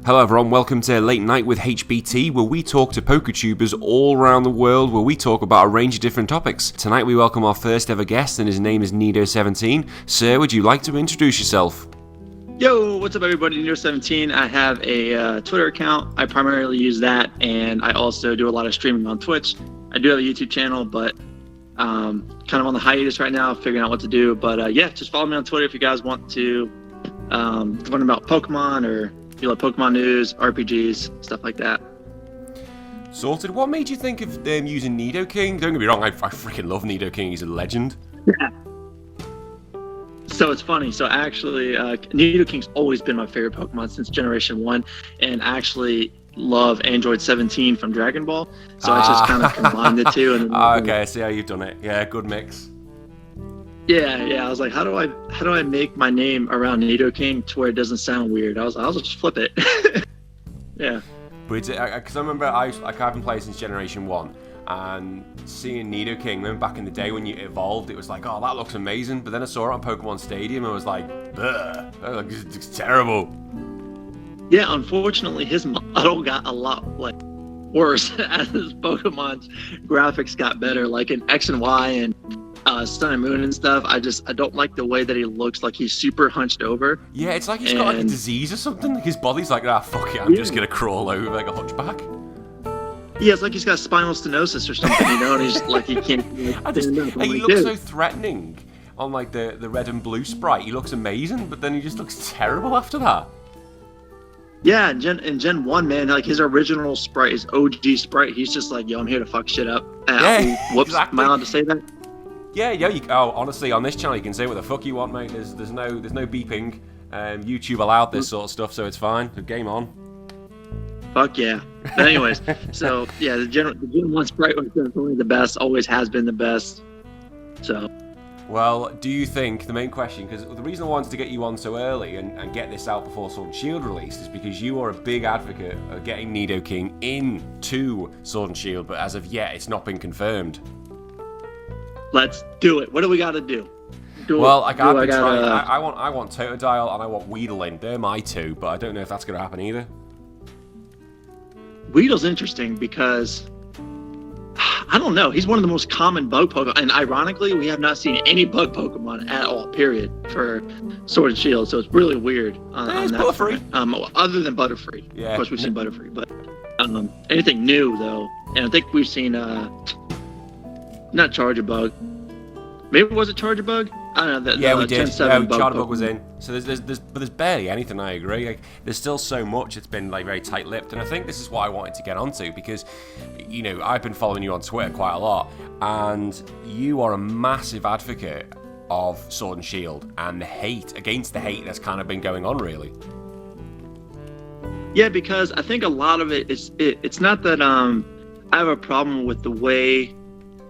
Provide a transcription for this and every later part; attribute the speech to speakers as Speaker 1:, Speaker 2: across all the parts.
Speaker 1: Hello everyone, welcome to Late Night with HPT, where we talk to poketubers all around the world, where we talk about a range of different topics. Tonight we welcome our first ever guest, and his name is Nido17. Sir, would you like to introduce yourself?
Speaker 2: Yo, what's up everybody, Nido17. I have a Twitter account. I primarily use that, and I also do a lot of streaming on Twitch. I do have a YouTube channel, but kind of on the hiatus right now, figuring out what to do. But yeah, just follow me on Twitter if you guys want to learn about Pokemon, or if you like Pokemon news, RPGs, stuff like that.
Speaker 1: Sorted. What made you think of them using Nidoking? Don't get me wrong, I freaking love Nidoking. He's a legend.
Speaker 2: Yeah. So it's funny. So actually, Nidoking's always been my favorite Pokemon since Generation 1, and I actually love Android 17 from Dragon Ball. So I just kind of combined the two. And
Speaker 1: okay, I see how you've done it. Yeah, good mix.
Speaker 2: Yeah. I was like, how do I make my name around Nidoking to where it doesn't sound weird? I'll just flip it. Yeah.
Speaker 1: But because I remember I've been playing since Generation 1, and seeing Nidoking, remember back in the day when you evolved, it was like, oh, that looks amazing. But then I saw it on Pokemon Stadium and I was like, ugh, it's terrible.
Speaker 2: Yeah, unfortunately, his model got a lot worse as his Pokemon's graphics got better, like in X and Y and Sun and Moon and stuff. I don't like the way that he looks like he's super hunched over.
Speaker 1: Yeah, it's like he's got like a disease or something. Like his body's like, fuck it, I'm just gonna crawl over like a hunchback.
Speaker 2: Yeah, it's like he's got spinal stenosis or something, and he's like, he can't stand up.
Speaker 1: He looks so threatening on like the red and blue sprite. He looks amazing, but then he just looks terrible after that.
Speaker 2: Yeah, in Gen 1, man, like his original sprite, his OG sprite, he's just like, yo, I'm here to fuck shit up. Whoops, exactly. Am I allowed to say that?
Speaker 1: Yeah, honestly, on this channel you can say what the fuck you want, mate. There's no beeping. YouTube allowed this sort of stuff, so it's fine. So game on.
Speaker 2: Fuck yeah. But anyways, so yeah, the Gen 1 sprite was definitely the best, always has been the best. So.
Speaker 1: Well, do you think, the main question, because the reason I wanted to get you on so early and get this out before Sword and Shield released is because you are a big advocate of getting Nidoking into Sword and Shield, but as of yet, it's not been confirmed.
Speaker 2: Let's do it. What do we got to do?
Speaker 1: I want Totodile and I want Weedling. They're my two, but I don't know if that's going to happen either.
Speaker 2: Weedle's interesting because, I don't know, he's one of the most common bug Pokemon, and ironically, we have not seen any bug Pokemon at all, period, for Sword and Shield, so it's really weird on that Butterfree. Other than Butterfree. Yeah. Of course, we've seen Butterfree, but anything new, though, and I think we've seen, not Charjabug. Maybe was it Charjabug? I don't know.
Speaker 1: We did. Charjabug was in. So there's barely anything. I agree. Like, there's still so much. It's been like very tight-lipped, and I think this is what I wanted to get onto because, I've been following you on Twitter quite a lot, and you are a massive advocate of Sword and Shield and the hate that's kind of been going on, really.
Speaker 2: Yeah, because I think a lot of it is it's not that I have a problem with the way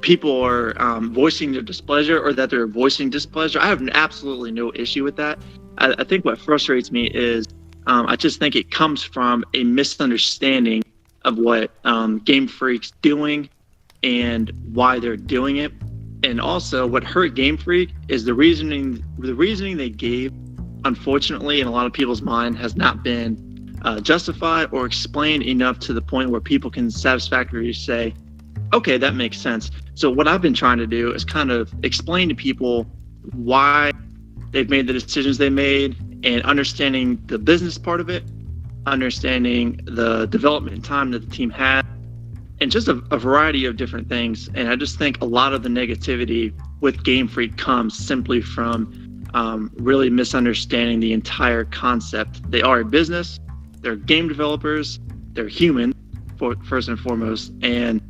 Speaker 2: people are voicing their displeasure, or that they're voicing displeasure. I have absolutely no issue with that. I think what frustrates me is I just think it comes from a misunderstanding of what Game Freak's doing and why they're doing it. And also what hurt Game Freak is the reasoning they gave, unfortunately, in a lot of people's mind, has not been justified or explained enough to the point where people can satisfactorily say, okay, that makes sense. So what I've been trying to do is kind of explain to people why they've made the decisions they made, and understanding the business part of it, understanding the development time that the team had, and just a variety of different things. And I just think a lot of the negativity with Game Freak comes simply from really misunderstanding the entire concept. They are a business, they're game developers, they're human, first and foremost, and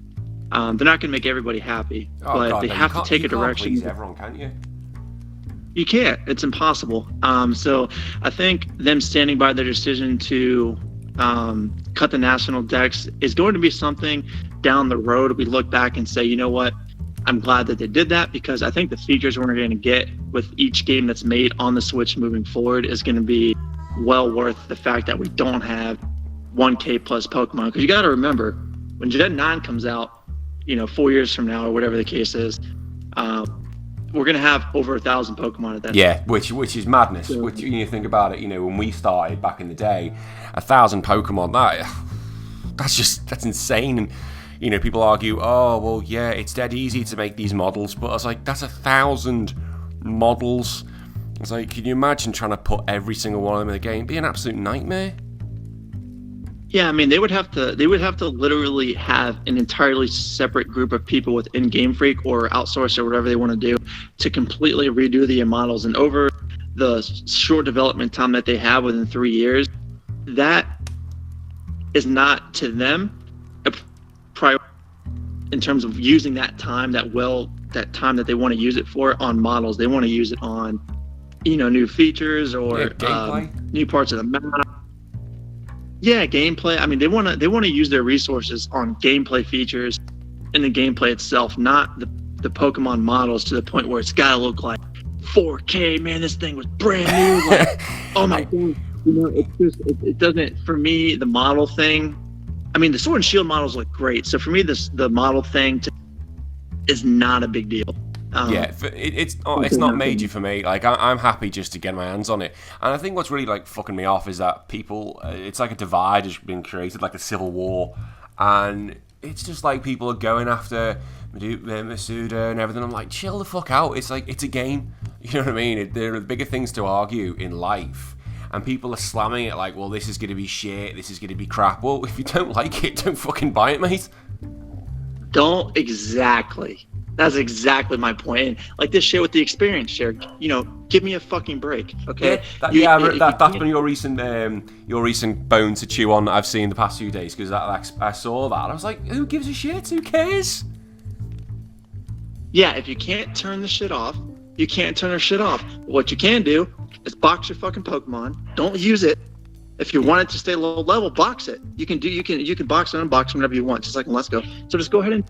Speaker 2: they're not going to make everybody happy, but they have to take a direction.
Speaker 1: You can't please everyone, can't you?
Speaker 2: You can't. It's impossible. So I think them standing by their decision to cut the national dex is going to be something down the road we look back and say, you know what? I'm glad that they did that, because I think the features we're going to get with each game that's made on the Switch moving forward is going to be well worth the fact that we don't have 1K plus Pokemon. Because you got to remember, when Gen 9 comes out, 4 years from now, or whatever the case is, we're gonna have over 1,000 Pokemon at that.
Speaker 1: Yeah, which is madness.
Speaker 2: Yeah.
Speaker 1: Which, when you think about it, when we started back in the day, 1,000 Pokemon, that's insane. And people argue, oh well, yeah, it's dead easy to make these models, but I was like, that's 1,000 models. It's like, can you imagine trying to put every single one of them in the game? It'd be an absolute nightmare.
Speaker 2: Yeah, I mean, they would have to literally have an entirely separate group of people within Game Freak or outsource or whatever they want to do to completely redo the models. And over the short development time that they have within 3 years, that is not to them a priority in terms of using that time, that time that they want to use it for on models. They want to use it on, new features or new parts of the map. Yeah, gameplay. I mean, they want to use their resources on gameplay features and the gameplay itself, not the Pokemon models to the point where it's gotta look like 4K. Man, this thing was brand new. Like, oh my god, it doesn't. For me, the model thing. I mean, the Sword and Shield models look great. So for me, the model thing is not a big deal.
Speaker 1: It's not major for me. Like, I'm happy just to get my hands on it. And I think what's really like fucking me off is that people, it's like a divide has been created, like a civil war, and it's just like people are going after Masuda and everything. I'm like, chill the fuck out. It's like, it's a game. You know what I mean? There are bigger things to argue in life. And people are slamming it like, well, this is going to be shit, this is going to be crap. Well, if you don't like it, don't fucking buy it, mate.
Speaker 2: Don't exactly. That's exactly my point. And like this shit with the experience share, give me a fucking break, okay?
Speaker 1: That's been your recent bone to chew on that I've seen the past few days, because I saw that. I was like, who gives a shit? Who cares?
Speaker 2: Yeah, if you can't turn the shit off, you can't turn the shit off. What you can do is box your fucking Pokemon. Don't use it. If you want it to stay low level, box it. You can box and unbox whenever you want, just like in Let's Go. So just go ahead and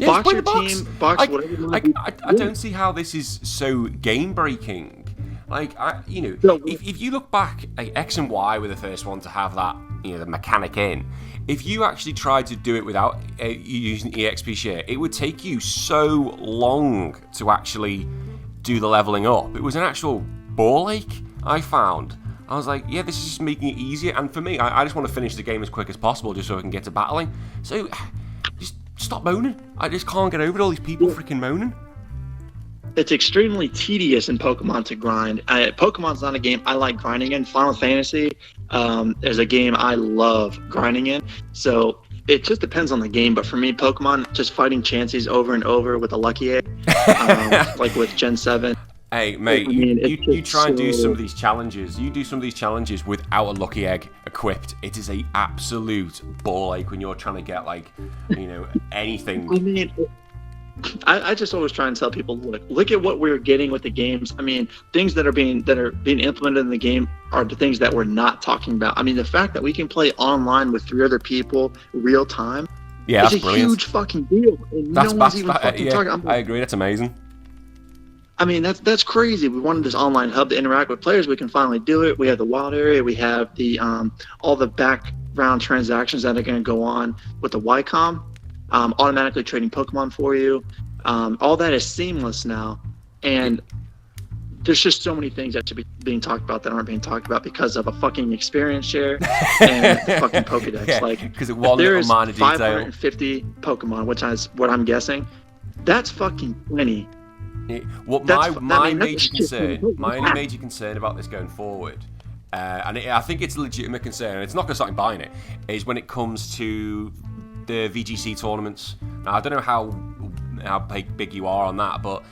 Speaker 2: box your team, box whatever you want.
Speaker 1: I don't see how this is so game breaking. Like, if you look back, like, X and Y were the first one to have that, the mechanic in. If you actually tried to do it without using EXP share, it would take you so long to actually do the leveling up. It was an actual ball ache, I found. I was like, yeah, this is just making it easier. And for me, I just want to finish the game as quick as possible just so I can get to battling. So, just stop moaning. I just can't get over all these people freaking moaning.
Speaker 2: It's extremely tedious in Pokemon to grind. Pokemon's not a game I like grinding in. Final Fantasy is a game I love grinding in. So it just depends on the game. But for me, Pokemon, just fighting Chanseys over and over with a Lucky Egg, like with Gen 7.
Speaker 1: Hey, mate, you try and do some of these challenges. You do some of these challenges without a Lucky Egg equipped. It is a absolute ball ache when you're trying to get, like, anything.
Speaker 2: I mean, I just always try and tell people, look at what we're getting with the games. I mean, things that are being implemented in the game are the things that we're not talking about. I mean, the fact that we can play online with 3 other people real time is a brilliant. Huge fucking deal. And no one's even fucking talking.
Speaker 1: I agree. That's amazing.
Speaker 2: I mean, that's crazy. We wanted this online hub to interact with players. We can finally do it. We have the wild area. We have the all the background transactions that are going to go on with the YCOM, automatically trading Pokemon for you. All that is seamless now, and there's just so many things that should be being talked about that aren't being talked about because of a fucking experience share and a fucking Pokedex.
Speaker 1: Yeah,
Speaker 2: like,
Speaker 1: because one little minor detail.
Speaker 2: 550 Pokemon, which is what I'm guessing. That's fucking plenty.
Speaker 1: My only major concern about this going forward, and I think it's a legitimate concern, and it's not going to start buying it, is when it comes to the VGC tournaments. Now, I don't know how big you are on that, but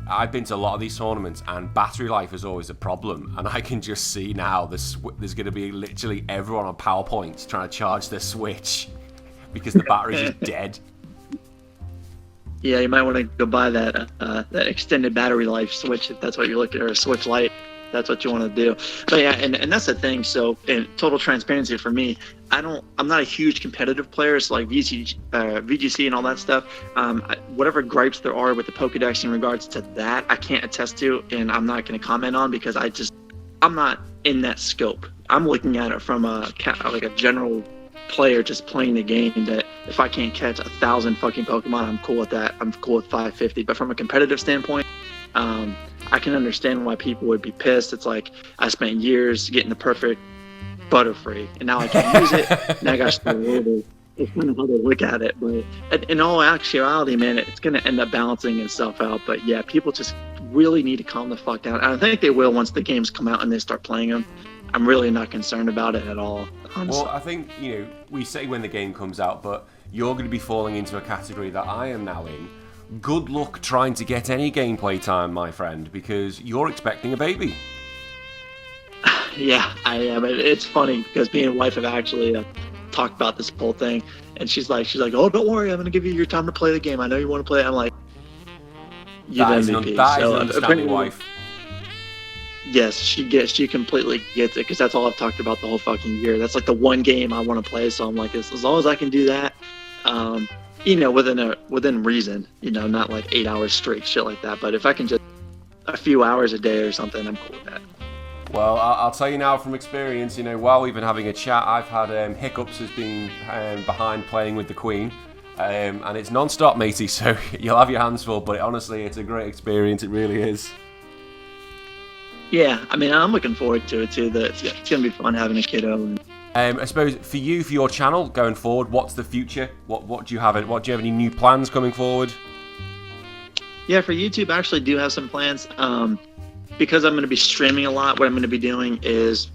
Speaker 1: I've been to a lot of these tournaments, and battery life is always a problem, and I can just see now there's going to be literally everyone on PowerPoint trying to charge their Switch because the battery's just dead.
Speaker 2: Yeah, you might want to go buy that extended battery life Switch if that's what you're looking, or a Switch Lite. That's what you want to do. But yeah, and that's the thing. So, in total transparency for me, I'm not a huge competitive player. So like VGC and all that stuff. Whatever gripes there are with the Pokedex in regards to that, I can't attest to, and I'm not going to comment on because I'm not in that scope. I'm looking at it from a general player just playing the game that if I can't catch 1,000 fucking Pokemon, I'm cool with that. I'm cool with 550. But from a competitive standpoint, I can understand why people would be pissed. It's like I spent years getting the perfect Butterfree, and now I can't use it. Now I got to it's kind of how they look at it. But in all actuality, man, it's going to end up balancing itself out. But yeah, people just really need to calm the fuck down. And I think they will once the games come out and they start playing them. I'm really not concerned about it at all, honestly.
Speaker 1: Well, I think, we say when the game comes out, but you're going to be falling into a category that I am now in. Good luck trying to get any gameplay time, my friend, because you're expecting a baby.
Speaker 2: Yeah, I am. It's funny because me and wife have actually talked about this whole thing, and she's like, oh, don't worry, I'm going to give you your time to play the game. I know you want to play it. I'm like,
Speaker 1: That is an understanding wife.
Speaker 2: Yes, she completely gets it because that's all I've talked about the whole fucking year. That's like the one game I want to play. So I'm like, as long as I can do that, within reason, not like 8 hours straight, shit like that. But if I can just a few hours a day or something, I'm cool with that.
Speaker 1: Well, I'll tell you now from experience, while we've been having a chat, I've had hiccups as being behind playing with the Queen. And it's non-stop, matey, so you'll have your hands full, but honestly, it's a great experience, it really is.
Speaker 2: Yeah, I mean, I'm looking forward to it, too. It's going to be fun having a kiddo.
Speaker 1: I suppose, for your channel, going forward, what's the future? What do you have? Do you have any new plans coming forward?
Speaker 2: Yeah, for YouTube, I actually do have some plans. Because I'm going to be streaming a lot, what I'm going to be doing is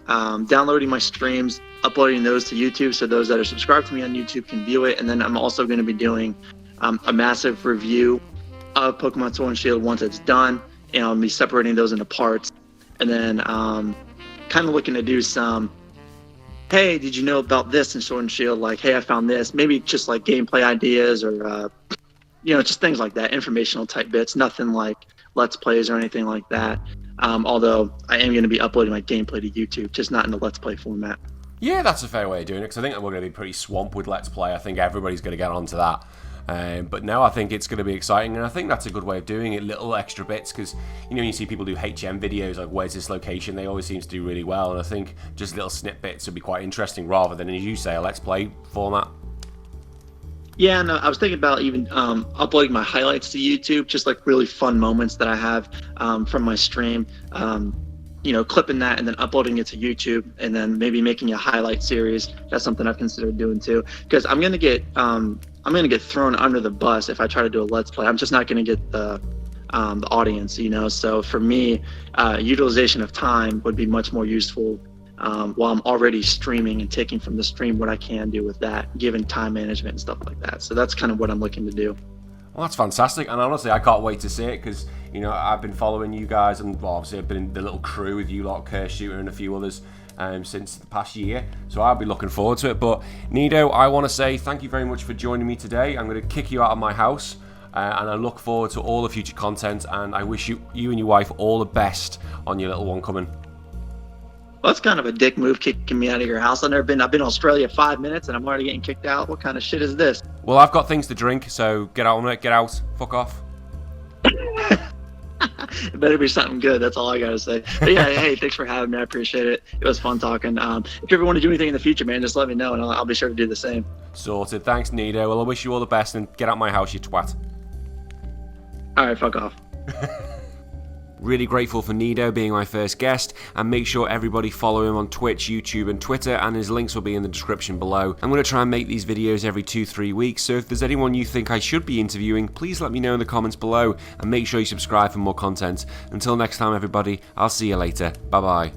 Speaker 2: downloading my streams, uploading those to YouTube so those that are subscribed to me on YouTube can view it. And then I'm also going to be doing a massive review of Pokemon Sword and Shield once it's done. And I'll be separating those into parts. And then kind of looking to do some, hey, did you know about this in Sword and Shield? Like, hey, I found this. Maybe just like gameplay ideas or, just things like that, informational type bits. Nothing like Let's Plays or anything like that. Although I am going to be uploading my gameplay to YouTube, just not in the Let's Play format.
Speaker 1: Yeah, that's a fair way of doing it, because I think we're going to be pretty swamped with Let's Play. I think everybody's going to get onto that. But now I think it's going to be exciting, and I think that's a good way of doing it, little extra bits, because, you see people do HM videos, like, where's this location? They always seem to do really well, and I think just little snippets would be quite interesting, rather than, as you say, a Let's Play format.
Speaker 2: Yeah, no, I was thinking about even uploading my highlights to YouTube, just like really fun moments that I have from my stream. Clipping that and then uploading it to YouTube, and then maybe making a highlight series. That's something I've considered doing too, because I'm gonna get thrown under the bus if I try to do a Let's Play. I'm just not gonna get the audience, So for me, utilization of time would be much more useful. While I'm already streaming and taking from the stream what I can do with that, given time management and stuff like that. So that's kind of what I'm looking to do.
Speaker 1: Well, that's fantastic, and honestly, I can't wait to see it, because, I've been following you guys, and obviously I've been in the little crew with you lot, Curse Shooter and a few others, since the past year, so I'll be looking forward to it. But Nido, I want to say thank you very much for joining me today. I'm going to kick you out of my house, and I look forward to all the future content, and I wish you and your wife all the best on your little one coming.
Speaker 2: Well, that's kind of a dick move, kicking me out of your house. I've been in Australia 5 minutes and I'm already getting kicked out. What kind of shit is this?
Speaker 1: Well, I've got things to drink, so get out on it. Get out. Fuck off.
Speaker 2: It better be something good. That's all I got to say. But yeah, hey, thanks for having me. I appreciate it. It was fun talking. If you ever want to do anything in the future, man, just let me know and I'll be sure to do the same.
Speaker 1: Sorted. Thanks, Nido. Well, I wish you all the best, and get out of my house, you twat.
Speaker 2: All right, fuck off.
Speaker 1: Really grateful for Nido being my first guest, and make sure everybody follow him on Twitch, YouTube and Twitter, and his links will be in the description below. I'm going to try and make these videos every 2-3 weeks, so if there's anyone you think I should be interviewing, please let me know in the comments below, and make sure you subscribe for more content. Until next time, everybody, I'll see you later. Bye bye.